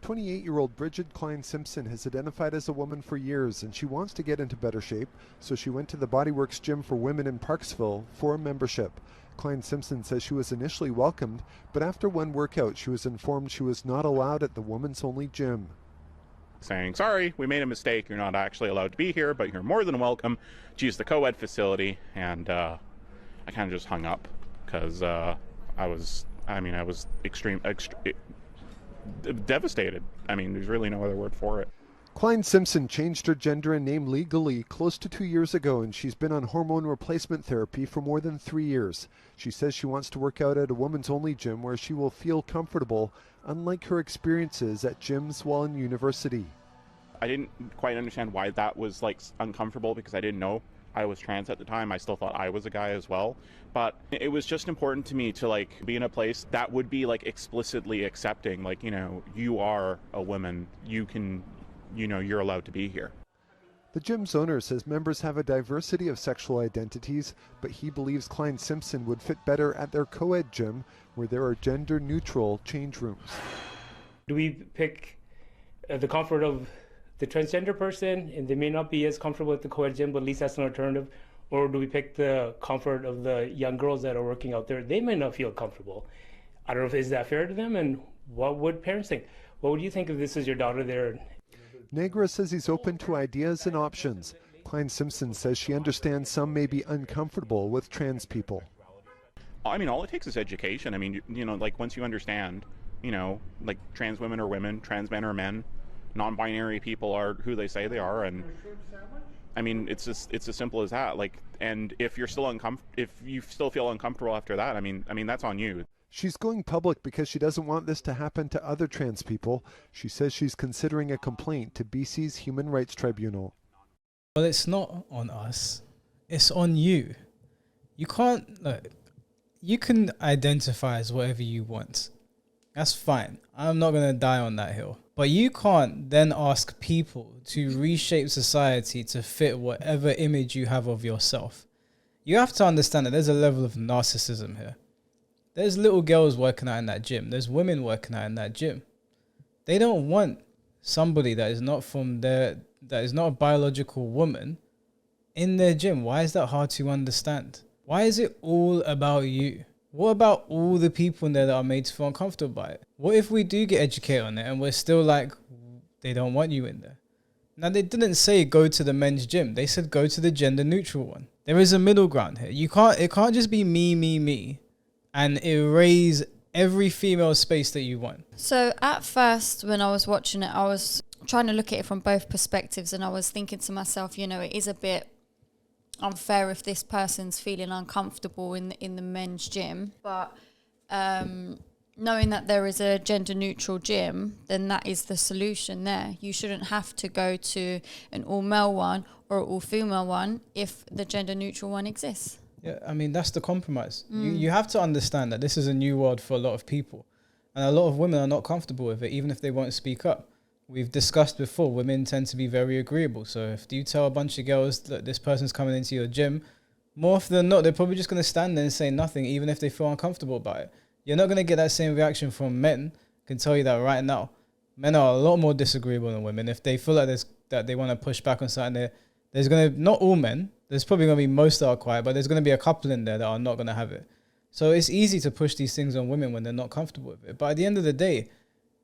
28-year-old Bridget Klein Simpson has identified as a woman for years, and she wants to get into better shape, so she went to the Bodyworks gym for women in Parksville for a membership. Klein Simpson says she was initially welcomed, but after one workout she was informed she was not allowed at the women's only gym. Saying, sorry, we made a mistake, you're not actually allowed to be here, but you're more than welcome to use the co-ed facility. And I kind of just hung up because I was devastated. I mean, there's really no other word for it. Klein Simpson changed her gender and name legally close to 2 years ago, and she's been on hormone replacement therapy for more than 3 years. She says she wants to work out at a women's only gym where she will feel comfortable, unlike her experiences at gyms while in university. I didn't quite understand why that was like uncomfortable, because I didn't know I was trans at the time. I still thought I was a guy as well. But it was just important to me to like be in a place that would be like explicitly accepting, like, you know, you are a woman, you can, you know, you're allowed to be here. The gym's owner says members have a diversity of sexual identities, but he believes Klein Simpson would fit better at their co-ed gym where there are gender-neutral change rooms. Do we pick the comfort of the transgender person, and they may not be as comfortable with the co-ed gym, but at least that's an alternative? Or do we pick the comfort of the young girls that are working out there? They may not feel comfortable. I don't know if is that fair to them, and what would parents think? What would you think if this is your daughter there? Negra says he's open to ideas and options. Klein Simpson says she understands some may be uncomfortable with trans people. I mean, all it takes is education. I mean, you know, like once you understand, you know, like trans women are women, trans men are men, non-binary people are who they say they are, and I mean, it's as simple as that. Like, and if you're still if you still feel uncomfortable after that, I mean that's on you. She's going public because she doesn't want this to happen to other trans people. She says she's considering a complaint to BC's Human Rights Tribunal. Well, it's not on us. It's on you. You can't, look, you can identify as whatever you want. That's fine. I'm not going to die on that hill. But you can't then ask people to reshape society to fit whatever image you have of yourself. You have to understand that there's a level of narcissism here. There's little girls working out in that gym. There's women working out in that gym. They don't want somebody that is not a biological woman in their gym. Why is that hard to understand? Why is it all about you? What about all the people in there that are made to feel uncomfortable by it? What if we do get educated on it and we're still like, they don't want you in there? Now, they didn't say go to the men's gym. They said go to the gender neutral one. There is a middle ground here. It can't just be me, and erase every female space that you want. So at first, when I was watching it, I was trying to look at it from both perspectives, and I was thinking to myself, you know, it is a bit unfair if this person's feeling uncomfortable in the men's gym, but knowing that there is a gender neutral gym, then that is the solution there. You shouldn't have to go to an all male one or all female one if the gender neutral one exists. Yeah, I mean, that's the compromise. You have to understand that this is a new world for a lot of people. And a lot of women are not comfortable with it, even if they won't speak up. We've discussed before, women tend to be very agreeable. So if you tell a bunch of girls that this person's coming into your gym, more often than not, they're probably just going to stand there and say nothing, even if they feel uncomfortable about it. You're not going to get that same reaction from men. I can tell you that right now. Men are a lot more disagreeable than women. If they feel like that they want to push back on something, there's going to, not all men, there's probably going to be most that are quiet, but there's going to be a couple in there that are not going to have it. So it's easy to push these things on women when they're not comfortable with it. But at the end of the day,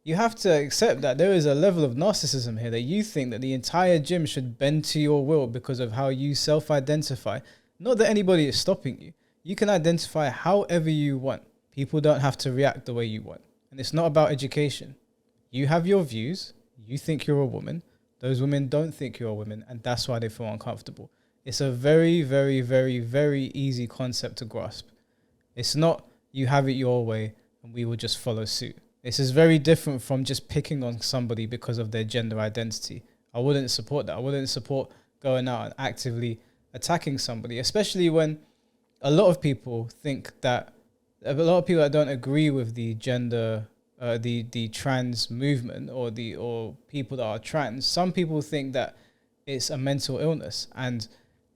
you have to accept that there is a level of narcissism here, that you think that the entire gym should bend to your will because of how you self-identify. Not that anybody is stopping you. You can identify however you want. People don't have to react the way you want. And it's not about education. You have your views. You think you're a woman. Those women don't think you're a woman, and that's why they feel uncomfortable. It's a very, very, very, very easy concept to grasp. It's not you have it your way and we will just follow suit. This is very different from just picking on somebody because of their gender identity. I wouldn't support that. I wouldn't support going out and actively attacking somebody, especially when a lot of people think that, a lot of people that don't agree with the gender, the trans movement or people that are trans, some people think that it's a mental illness. And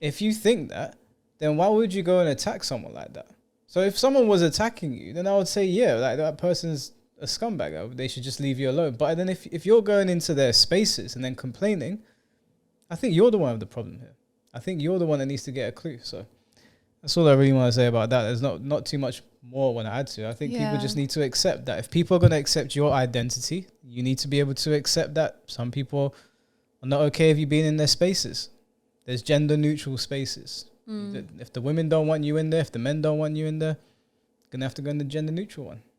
if you think that, then why would you go and attack someone like that? So if someone was attacking you, then I would say, yeah, like that person's a scumbag. They should just leave you alone. But then if you're going into their spaces and then complaining, I think you're the one with the problem here. I think you're the one that needs to get a clue. So that's all I really want to say about that. There's not too much more I want to add to. I think people just need to accept that. If people are going to accept your identity, you need to be able to accept that some people are not okay with you being in their spaces. There's gender neutral spaces. If the women don't want you in there, if the men don't want you in there, you're going to have to go in the gender neutral one.